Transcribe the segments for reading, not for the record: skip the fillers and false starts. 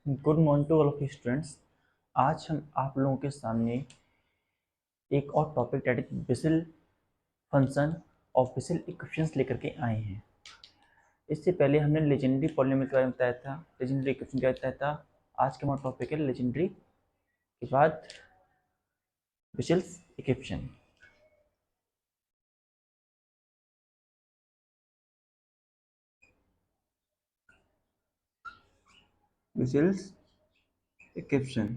Good morning to all of students. आज हम आप लोगों के सामने एक और topic that is Bessel function और बेसल इक्वेशंस लेकर के आए हैं। इससे पहले हमने लेजेंडरी पॉलिनोमियल के बारे में बताया था, लेजेंडरी इक्वेशन के बारे में बताया था। आज का हमारा टॉपिक है लेजेंडरी के बाद Bessel's equation. Bessel's equation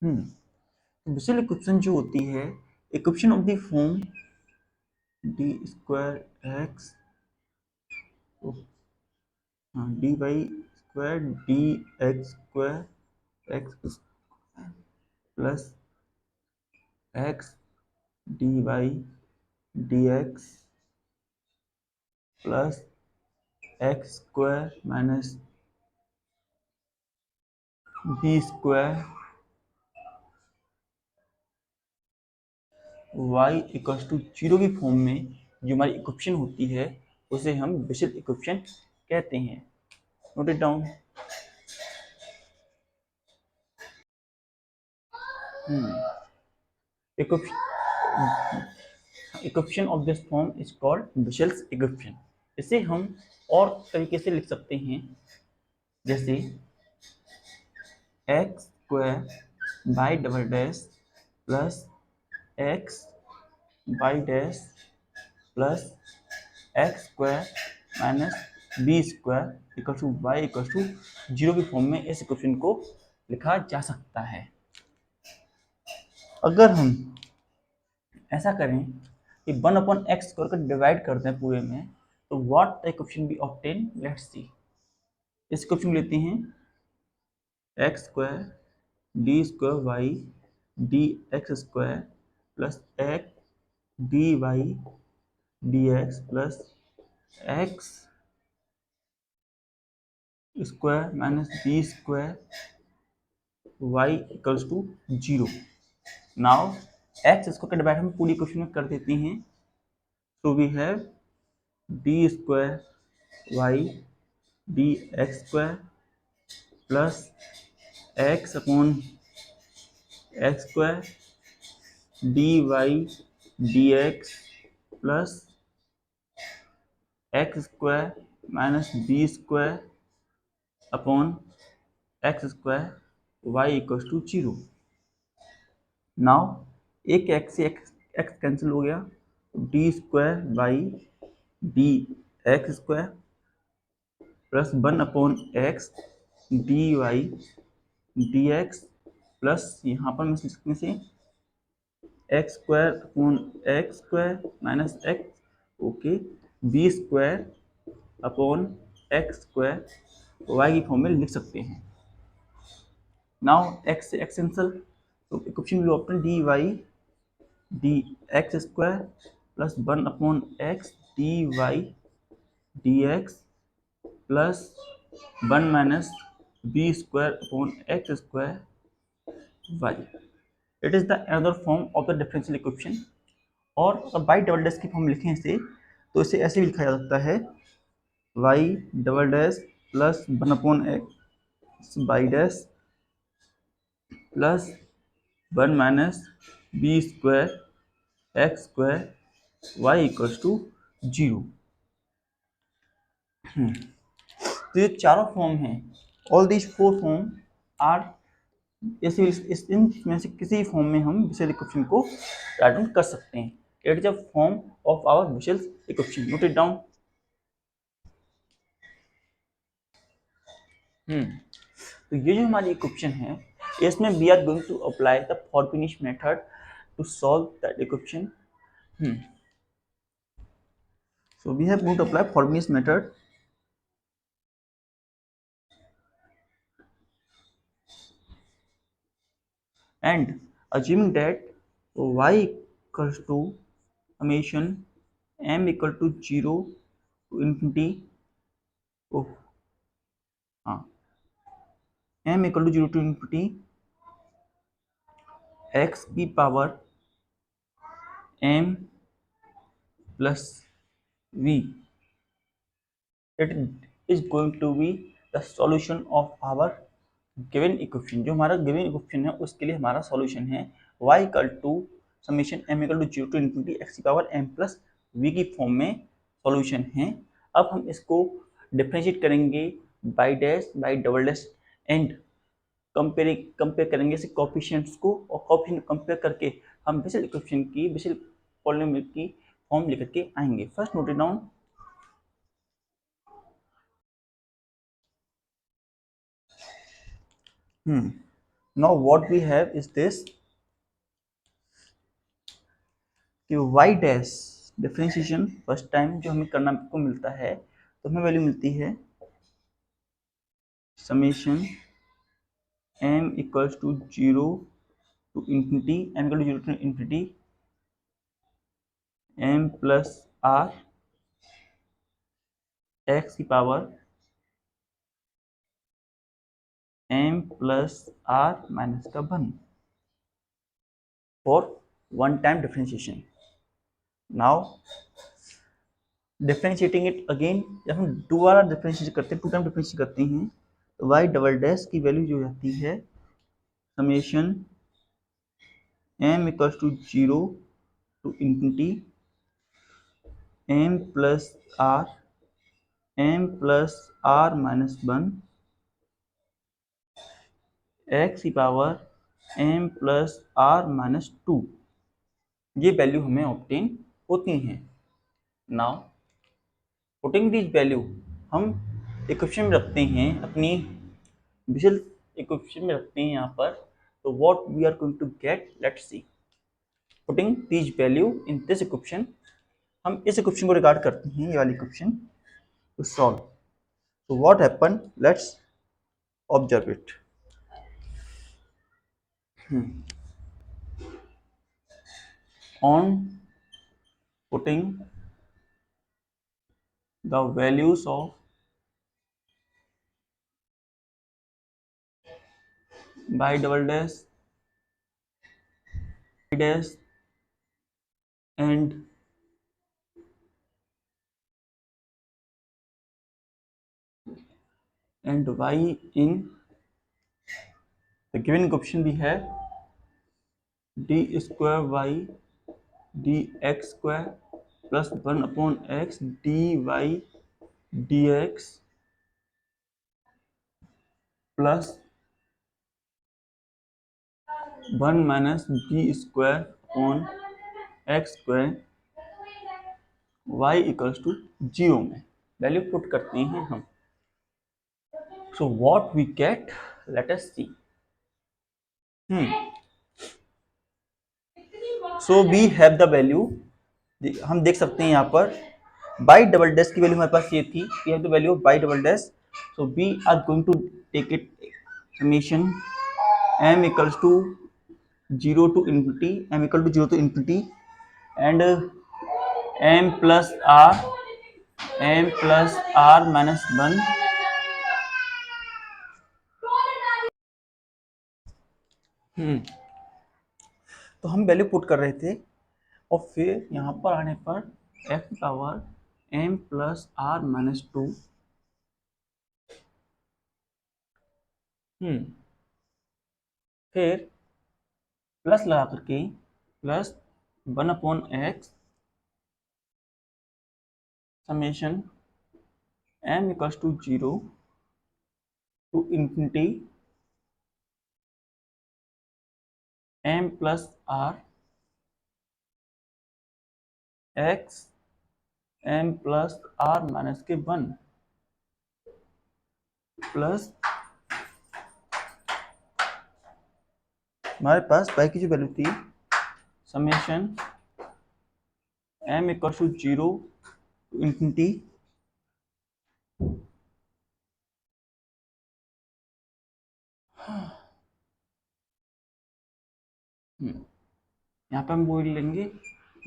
Bessel equation जो होती है, equation of the form d square x d y square d x square x plus x d y d x plus x square minus B square y equals to zero की form में जो हमारी equation होती है उसे हम Bessel equation कहते हैं। Note it down. Equation of this form is called Bessel's equation. इसे हम और तरीके से लिख सकते हैं, जैसे x square by double dash plus x by dash plus x square minus B square equal to y equal to zero की फॉर्म में इस इक्वेशन को लिखा जा सकता है। अगर हम ऐसा करें कि 1/x स्क्वायर को डिवाइड करते हैं पूरे में, तो what the equation be obtain, let's see. इस इक्वेशन लेते हैं x square d square y d x square plus x d y d x plus x square minus B square y equals to zero. Now x square का divide हम पूरी equation में कर देते हैं, so we have d square y d x square plus x upon x square d y d x plus x square minus B square upon x square y equals to zero. Now एक x से x cancel हो गया, d square y d x square plus 1 x d y d x plus यहाँ पर मैं लिखने से x square upon x square minus x, okay, b square upon x square y की फॉर्म में लिख सकते हैं। नाउ एक्स से एक्स कैंसल, तो equation will obtain d y d x square plus 1/x d y d x plus 1 minus B square upon x square y. It is the another form of the differential equation. और by double dash की form लिखें इसे, तो इसे ऐसे भी लिखा जा सकता है y double dash plus 1/x by dash plus 1 minus B square x square y equals to zero. तो ये चारों फॉर्म हैं, all these four form are, इनमें से किसी फॉर्म में हम बेसल इक्वेशन को राइट डाउन कर सकते हैं। It is a form of our Bessel equation. Note it down. तो ये जो हमारी इक्वेशन है, इसमें we are going to apply the फॉरबिनिश method to solve that equation. So we have going to apply Frobenius method, and assuming that y equals to summation m equal to 0 to infinity of m equal to 0 to infinity x की power m plus v, it is going to be the solution of our given equation. जो हमारा given equation है उसके लिए हमारा solution है y equal to summation m equal to 0 to infinity x की power m plus v की form में सॉल्यूशन है। अब हम इसको डिफरेंशिएट करेंगे by dash by double dash and compare करेंगे इसे कोफिशिएंट्स को, और कोफिशिएंट कंपेयर करके हम बेसल इक्वेशन की बेसल पॉलिनोमियल की फॉर्म लेकर के आएंगे। First note it down. Now what we have is this कि y dash differentiation first time जो हमें करना को मिलता है तो हमें वैल्यू मिलती है summation m equals to 0 to infinity m equal to 0 to infinity m plus r x की power m plus r minus का 1 for one time differentiation. Now differentiating it again, जब हम दोबारा डिफरेंशिएट करते हैं, टू टाइम डिफरेंशिएट करते हैं तो y डबल डैश की वैल्यू जो आती है summation m equals to 0 to infinity m plus r minus 1 x की power m plus r minus 2, ये वैल्यू हमें ऑब्टेन होती हैं। नाउ पुटिंग दिस वैल्यू हम इक्वेशन में रखते हैं, अपनी विजुअल इक्वेशन में रखते हैं यहाँ पर, तो what we are going to get, let's see. Putting this value in this equation, हम इस इक्वेशन को रिगार्ड करते हैं, ये वाली इक्वेशन टू सॉल्व। तो what happen, let's observe it. On putting the values of by double dash dash and y in the given equation we have d square y dx square plus 1 upon x dy dx plus 1 minus b square upon x square y equals to 0 में value put करते हैं हम। So what we get, let us see. So we have the value, हम देख सकते हैं यहाँ पर बाई डबल डैश की वैल्यू हमारे पास ये थी, we have the value of by double dash, so we are going to take it summation m equals to 0 to infinity, m equal to 0 to infinity and m plus r minus 1 तो हम value put कर रहे थे, और फिर यहाँ पर आने पर f power m plus r minus 2 फिर प्लस लगा करके plus 1 upon x summation m equals to 0 to infinity m plus r x m plus r minus के 1 प्लस हमारे पास y की जो वैल्यू थी summation m equal to 0 to infinity यहाँ पे हम बोल लेंगे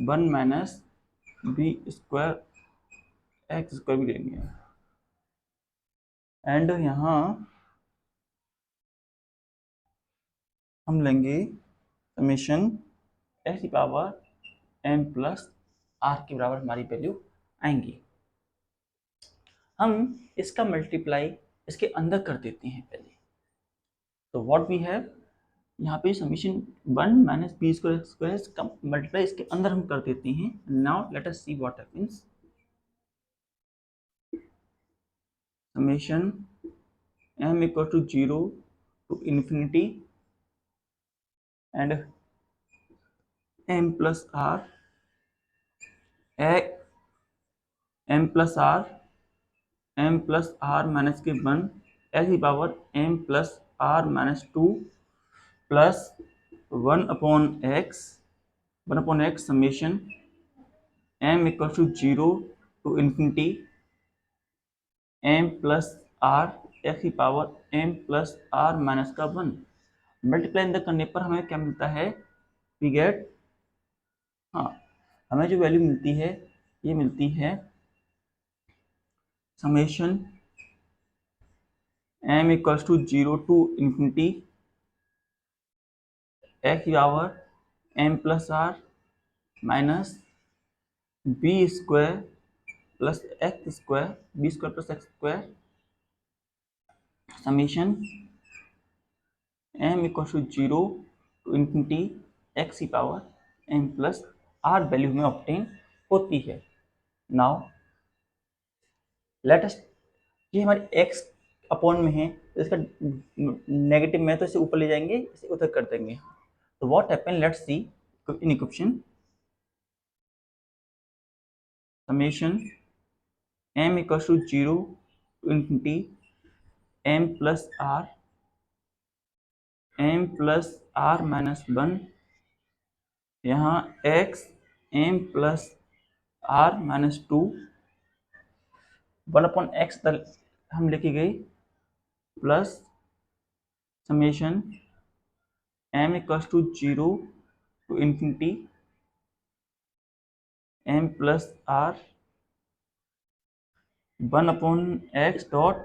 1 minus B square x square भी लेंगे, एंड यहाँ हम लेंगे समेशन एक्स की पावर m प्लस r के बराबर हमारी वैल्यू आएंगी। हम इसका मल्टीप्लाई इसके अंदर कर देते हैं पहले। तो व्हाट वी हैव, यहाँ पे समीशन 1 माइनस बी स्क्वायर का मल्टीप्लाई इसके अंदर हम कर देते हैं। Now let us see what happens. Summation m equal to 0 to infinity and m plus r m plus r minus के 1 एल की power m plus r minus 2 plus 1/x summation m equal to 0 to infinity m plus r x की power m plus r minus का 1। Multiply अंदर करने पर हमें क्या मिलता है, वी गेट, हाँ हमें जो वैल्यू मिलती है ये मिलती है summation m equals to 0 to infinity x की power m plus r minus B square plus x square, B square plus x square summation m equal to 0 to infinity x की power m plus r value में obtain होती है। Now let अस, ये हमारे x upon में है, इसका negative में तो इसे ऊपर ले जाएंगे, इसे उधर कर देंगे। तो what happen, let's see in equation summation m equal to 0 to infinity m plus r minus 1, यहाँ x m plus r minus 2 1/x हम लेके गए plus summation m equal to 0 to infinity m plus r 1/x dot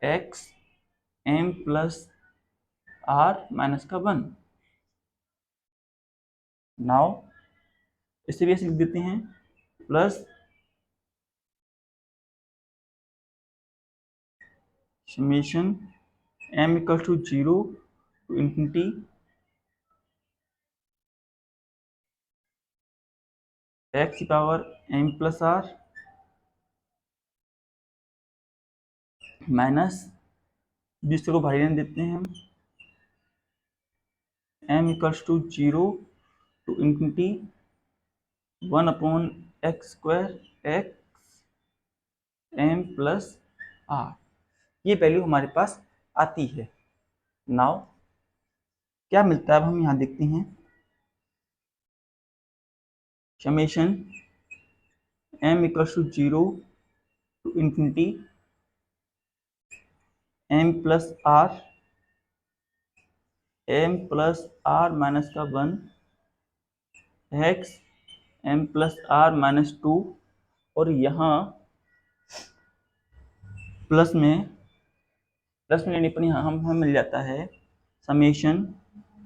x m plus r minus का 1। Now इसे भी ऐसे लिख देते हैं plus summation m equal to 0 to infinity x की power m plus r minus दूसरे को भारी रहने देते हैं हम, m equals to 0 to infinity 1/x square x m plus r, ये वैल्यू हमारे पास आती है। नाउ क्या मिलता है अब हम यहाँ देखते हैं, summation m equals to 0 to infinity m plus r minus का 1 x m plus r minus 2, और यहाँ प्लस में लेने पर यहाँ हमें मिल जाता है summation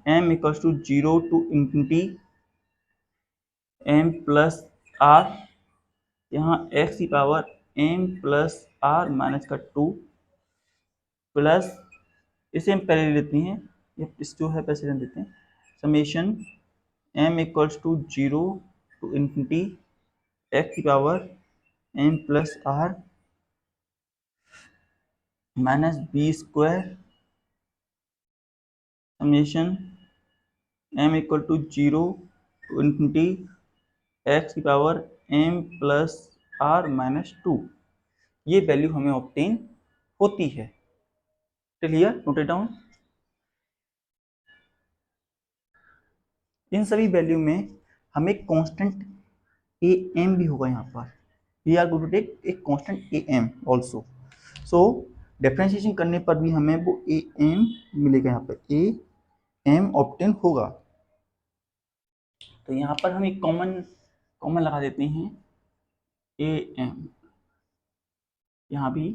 m equals to 0 to infinity m plus r, यहाँ x की power m plus r minus का 2 प्लस, इसे हम पहले लेते हैं, ये इस जो है पैसे देते हैं, summation m equals to 0 to infinity x की power m plus r minus B square summation m equal to 0 to infinity x की power m plus r minus 2, ये वैल्यू हमें ऑब्टेन होती है। Clear, note it down. इन सभी value में हमें कांस्टेंट ए एम भी होगा, यहाँ पर we are going to take एक constant A M also, so differentiation करने पर भी हमें वो ए एम मिलेगा, यहाँ पर ए एम ऑब्टेन होगा। तो यहाँ पर हम एक कॉमन लगा देते हैं ए एम, यहाँ भी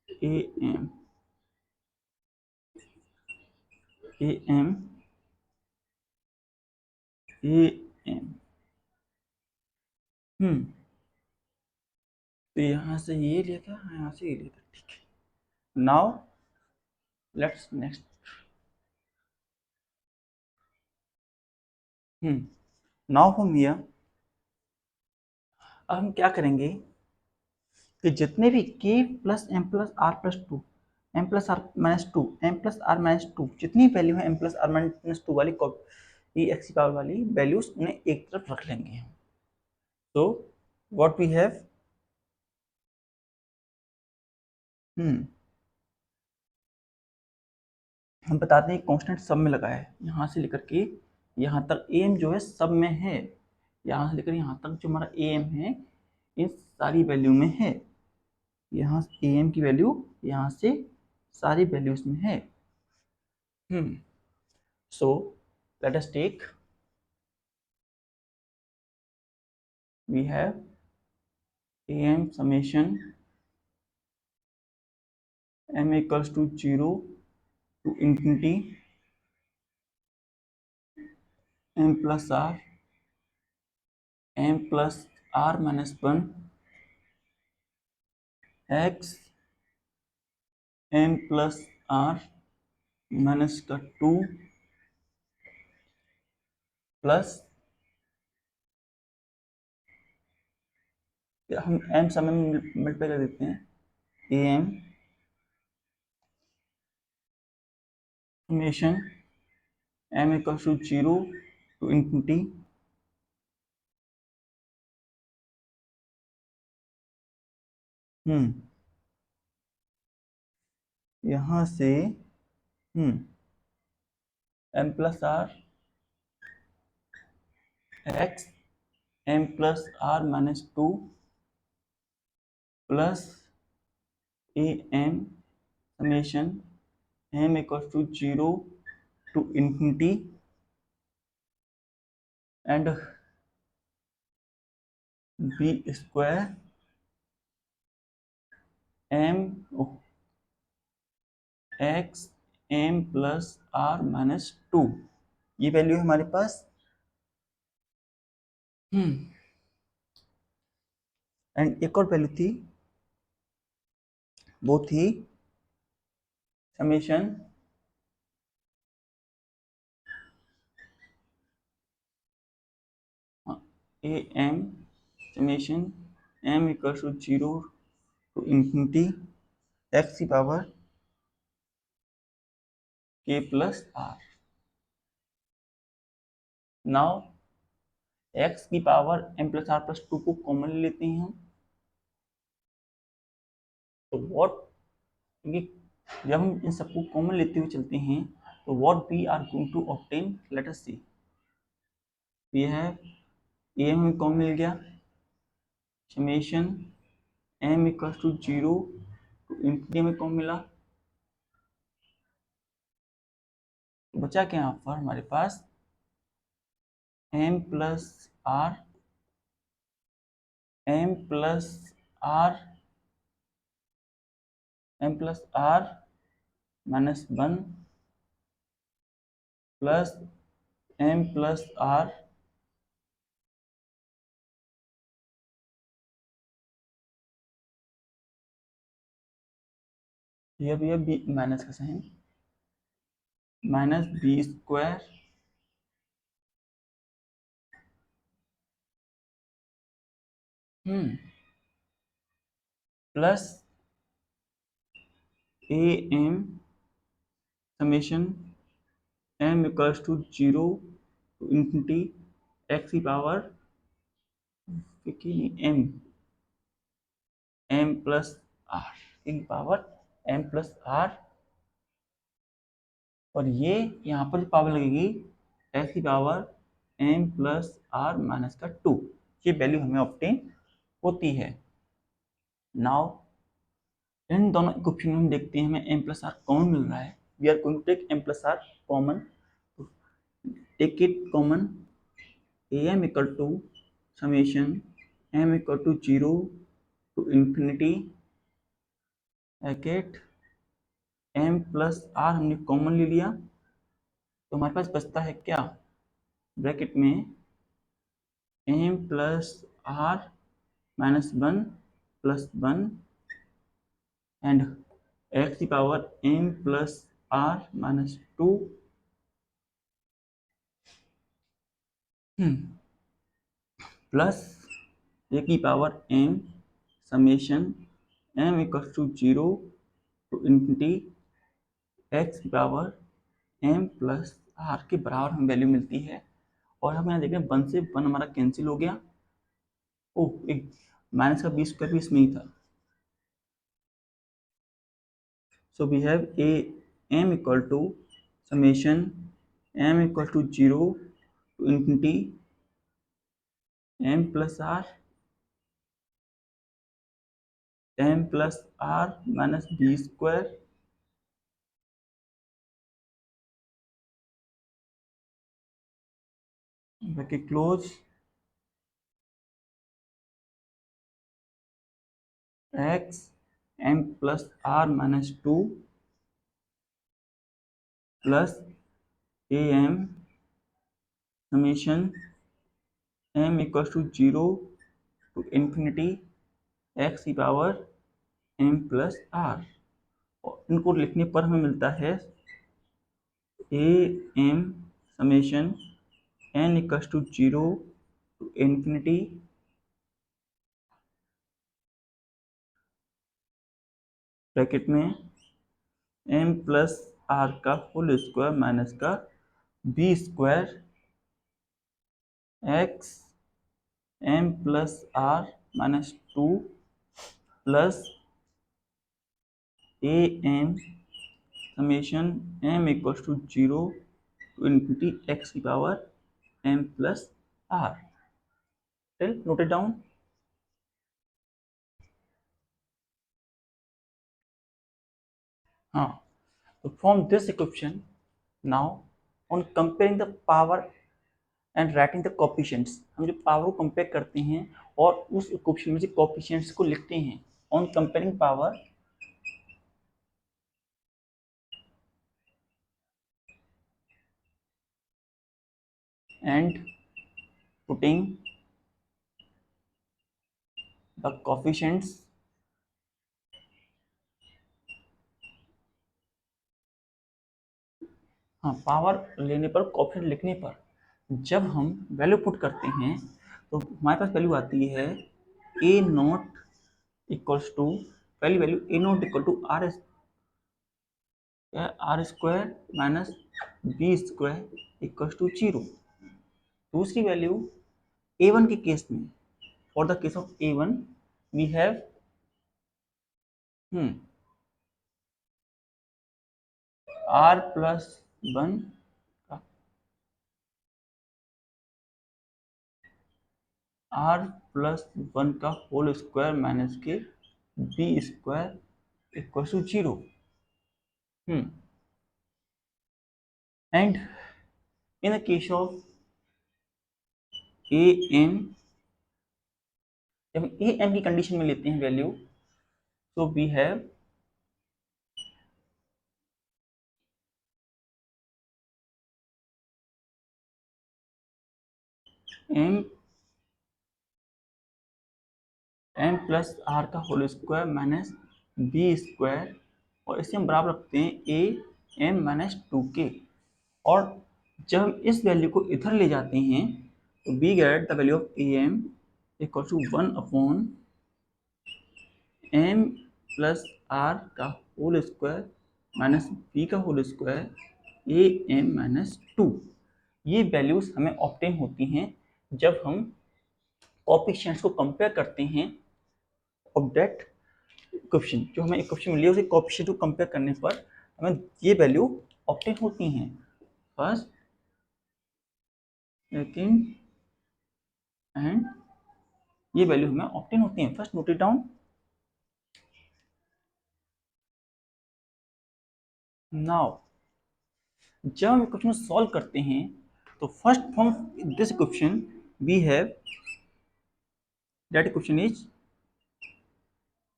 a m a m a m तो यहाँ से ये लिया था, यहाँ से ये लिया था, ठीक है। Now let's next. Now from here अब हम क्या करेंगे कि जितने भी k plus M plus r plus two, m plus are minus two, m plus are minus two, जितनी वैल्यू है m plus are minus two वाली ये एक्स की पावर वाली वैल्यूज उन्हें एक तरफ रख लेंगे। तो व्हाट वी हैव, हम बताते हैं कांस्टेंट सब में लगा है, यहाँ से लेकर के यहाँ तक एम जो है सब में है, यहाँ से लेकर यहाँ तक जो हमारा एम है इन सारी वैल्यू में है। यहाँ एम की वैल्यू यहाँ से सारी वैल्यूज में है। So let us take, we have am summation m equals to 0 to infinity m plus r, m plus r minus 1 x m plus r minus का 2 प्लस हम m समय में मल्टीप्लाई कर देते हैं, am summation m equals to 0 to infinity यहाँ से m plus r x m plus r minus 2 plus am summation m equals to 0 to infinity and b square m x m plus r minus 2, ये value है हमारे पास। And एक और value थी, वो थी summation a M summation M equal to 0 to infinity x की power के प्लस आर। नाउ एक्स की power m plus r plus 2 को कॉमन ले लेते हैं हम। तो व्हाट, जब हम इन सबको कॉमन लेते हुए चलते हैं तो what we are going to obtain, let us see. ये है ए हमें कॉमन मिल गया, summation M equal to 0 to infinity में कॉमन मिला, तो बचा क्या यहाँ पर हमारे पास M plus R, M plus R, M plus are minus 1 plus M plus R ये भी है बी माइनस का sign minus B square plus A M summation M equals to 0 to infinity x की power m m plus r की power m plus r, और ये यहाँ पर जो पावर लगेगी एक्स की power m plus are minus का 2, ये वैल्यू हमें ऑब्टेन होती है। नाउ इन दोनों इक्वेशन में हम देखते हैं हमें एम प्लस आर कॉमन मिल रहा है। We are going to take m plus r common, take it common, a m equal to summation M equal to 0 to infinity bracket m plus r हमने common ले लिया, तो हमारे पास बचता है क्या, ब्रैकेट में M plus are minus 1 plus 1 and x की power m plus are minus 2 plus A की power m summation m equal to 0 to infinity x की पावर m प्लस आर के बराबर हमें वैल्यू मिलती है। और हम यहाँ देख रहे हैं 1 से 1 हमारा कैंसिल हो गया। ओह, एक माइनस का बी स्क्वायर भी इसमें ही था। So we have a m equal to summation m equal to 0 to infinity m plus r minus b square bracket close x m plus r minus 2 plus am summation m equals to 0 to infinity x की power m plus r। और इनको लिखने पर हमें मिलता है a m summation n equals to 0 to infinity bracket में m plus are का होल स्क्वायर माइनस का B square x m plus are minus 2 plus A M summation m equal to 0 to infinity x की power m plus R. Till note it down. हाँ, तो from this equation now on comparing the power and writing the coefficients, हम जो power को compare करते हैं और उस इक्वेशन में से कोफिशिएंट्स को लिखते हैं। On comparing power and putting the coefficients हाँ, पावर लेने पर कोफिशिएंट लिखने पर जब हम वैल्यू पुट करते हैं तो हमारे पास वैल्यू आती है ए नॉट इक्वल्स टू, पहली value a naught equal to r square minus B square equals to 0। दूसरी वैल्यू a1 के केस में, for the case of a1 we have r plus 1 का होल स्क्वायर माइनस के b square equal to 0। And in the case of a m, जब a M की condition में लेते हैं वैल्यू, तो we have M plus are का whole square minus B square, और इसे हम बराबर रखते हैं ए एम माइनस 2 के। और जब हम इस वैल्यू को इधर ले जाते हैं तो we get the value of a m equal to 1 upon m plus are का होल स्क्वायर माइनस बी का whole square a m minus 2। ये वैल्यूज हमें ऑब्टेन होती हैं जब हम कोफिशिएंट्स को कंपेयर करते हैं ऑफ दैट इक्वेशन। जो हमें इक्वेशन मिली है उसे कोफिशिएंट को कंपेयर करने पर हमें ये वैल्यू ऑब्टेन होती हैं। फर्स्ट, सेकंड एंड ये वैल्यू हमें ऑब्टेन होती हैं। First note it down. Now जब हम इक्वेशन सॉल्व करते हैं तो first from this equation we have that equation is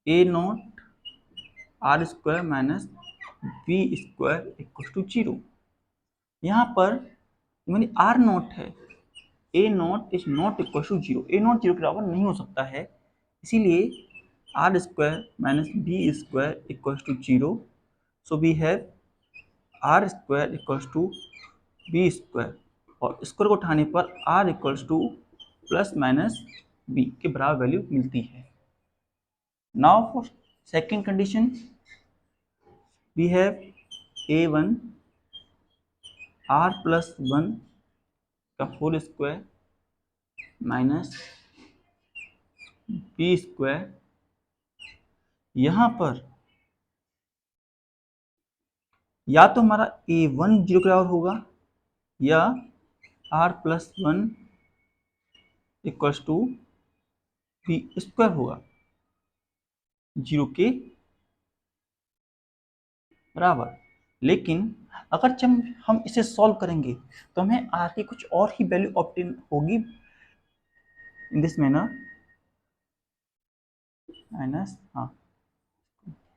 A not R square minus B square equal to 0। यहाँ पर यानी आर नॉट है, ए not is not equal to 0, A not 0 के बराबर नहीं हो सकता है, इसीलिए R square minus B square equals to 0. So we have r square equals to b square, और स्क्वायर को उठाने पर r equals to plus minus b के बराबर वैल्यू मिलती है. Now for second condition we have a1 r plus 1 का whole square minus B square. यहाँ पर या तो हमारा a1 जीरो के बराबर होगा या r plus 1 equals to b square होगा जीरो के बराबर. लेकिन अगर जब हम इसे सॉल्व करेंगे तो हमें आर की कुछ और ही वैल्यू ऑब्टेन होगी in this manner minus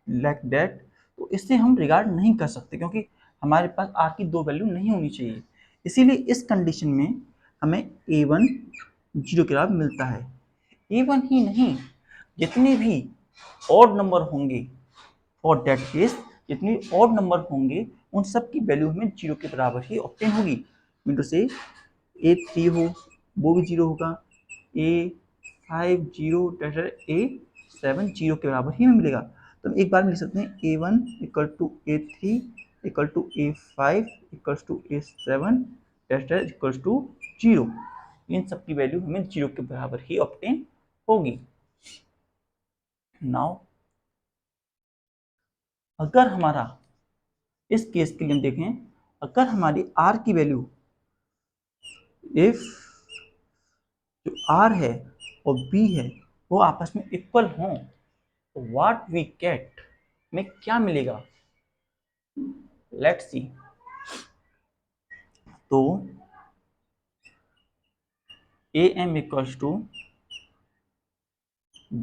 like that. तो इससे हम रिगार्ड नहीं कर सकते क्योंकि हमारे पास आर की दो वैल्यू नहीं होनी चाहिए. इसीलिए इस कंडीशन में हमें a1 जीरो के बराबर मिलता है. a1 ही नहीं, जितने भी ऑड नंबर होंगे फॉर दैट केस, जितने ऑड नंबर होंगे उन सब की वैल्यू हमें जीरो के बराबर ही ऑब्टेन होगी. मीन से a3 हो वो भी जीरो होगा, a5 जीरो, a7 जीरो के बराबर ही हमें मिलेगा. तो हम एक बार में लिख सकते हैं a1 equal to a3 equal to a5 equal to a7 equal to zero. इन सब की वैल्यू हमें जीरो के बराबर ही ऑब्टेन होगी. नाउ अगर हमारा इस केस के लिए देखें, अगर हमारी r की वैल्यू इफ जो r है और b है वो आपस में इक्वल हों तो व्हाट वी गेट में क्या मिलेगा, लेट्स सी. तो am इक्वल्स टू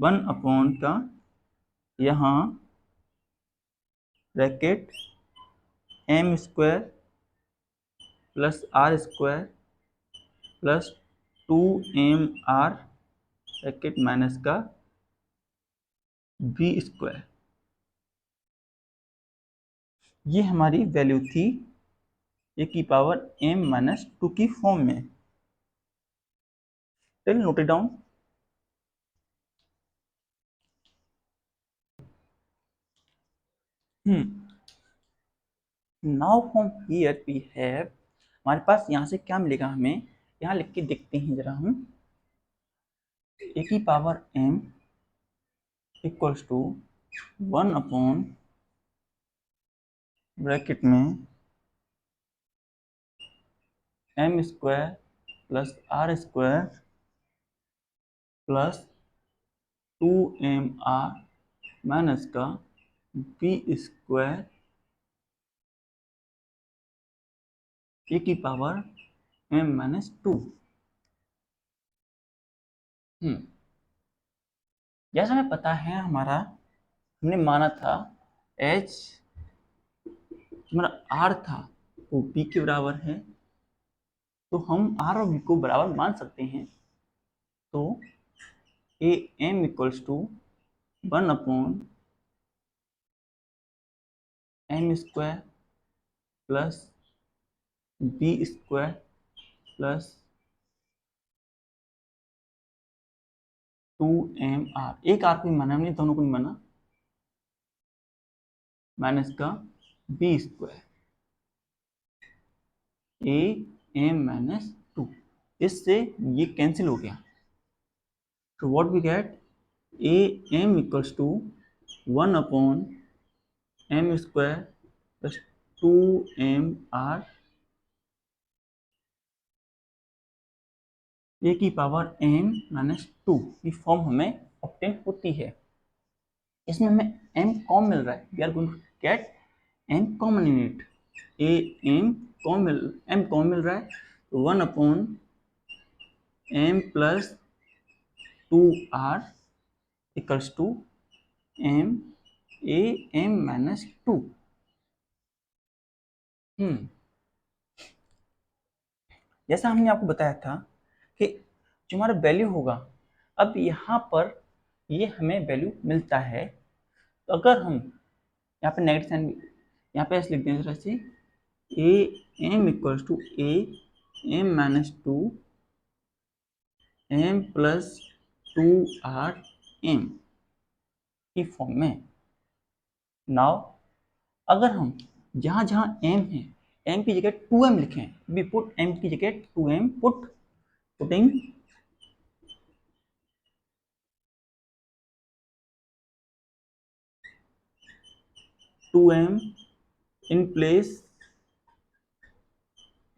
1 अपॉन का यहाँ bracket m square plus r square plus 2mr bracket minus का b स्क्वायर. ये हमारी वैल्यू थी ए की पावर m माइनस 2 की फॉर्म में. Tell note it down. Now from here we have, हमारे पास यहाँ से क्या मिलेगा, हमें यहाँ लिख के देखते हैं जरा हम. ए की power m equals to 1 upon bracket में m square plus r square plus 2mr minus का b स्क्वायर ए की पावर m माइनस 2. जैसा हमें पता है, हमने माना था h हमारा r था वो b के बराबर है, तो हम r और b को बराबर मान सकते हैं. तो a m equals to 1 upon m square plus b square plus 2mr. एक r को ही माना हमने, दोनों को ही माना, माइनस का b square a m minus 2. इससे ये कैंसिल हो गया. तो what we get, a m equals to 1 upon m square plus 2mr a की पावर m माइनस 2 की फॉर्म हमें ऑब्टेन होती है. इसमें हमें m कॉमन मिल रहा है. We are going to get m common in it. m common मिल रहा है, तो 1 upon m plus 2r equals to m a m minus 2. जैसा हमने आपको बताया था कि जो हमारा वैल्यू होगा, अब यहाँ पर ये हमें वैल्यू मिलता है। तो अगर हम यहाँ पे नेगेटिव साइन, यहाँ पे ऐसे लिखते हैं, तरह से a m equals to a m minus two m plus two r m की फॉर्म में। नाउ अगर हम जहाँ जहाँ एम है, एम की जगह 2m लिखें, वी पुट एम की जगह 2m, putting two m in place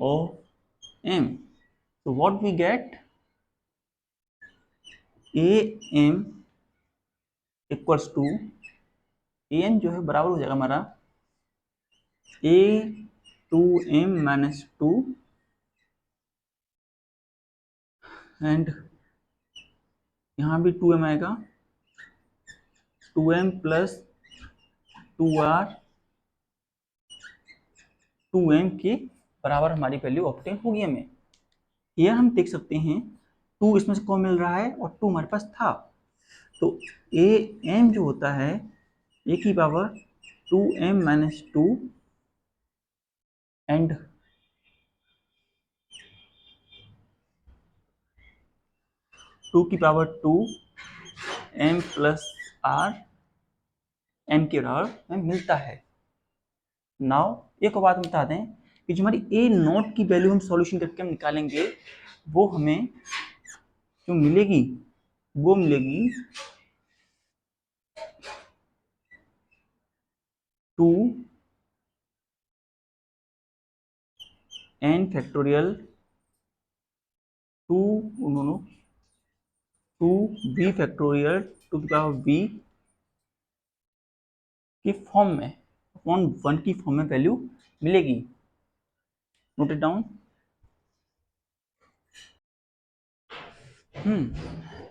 of m. So what we get, am equals to am जो है बराबर हो जाएगा हमारा a 2m minus two and यहाँ भी 2m आएगा, 2m प्लस 2r 2m के बराबर हमारी वैल्यू ऑब्टेन होगी हमें। ये हम देख सकते हैं 2 इसमें से कौन मिल रहा है और 2 हमारे पास था, तो ए एम जो होता है ए की power 2m minus two and 2 की power 2 m plus r m के बराबर हमें मिलता है। नाउ एक और बात बता दें कि जो हमारी ए नॉट की वैल्यू हम सॉल्यूशन करके हम निकालेंगे, वो हमें जो मिलेगी वो मिलेगी 2n फैक्टोरियल 2b फैक्टोरियल 2 की पावर b की फॉर्म में, अपॉन 1 की फॉर्म में वैल्यू मिलेगी। Note it down.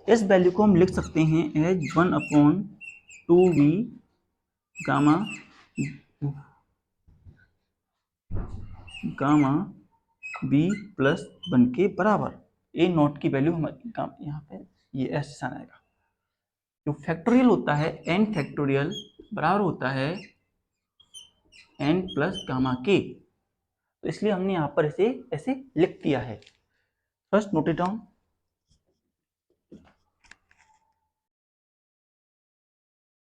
इस वैल्यू को हम लिख सकते हैं as 1/2b gamma b plus 1 के बराबर। ए नॉट की वैल्यू हमारी यहाँ पे ये ऐसे आएगा। जो फैक्टोरियल होता है n फैक्टोरियल बराबर होता है n प्लस गामा के, तो इसलिए हमने यहाँ पर इसे ऐसे लिख दिया है। First note it down.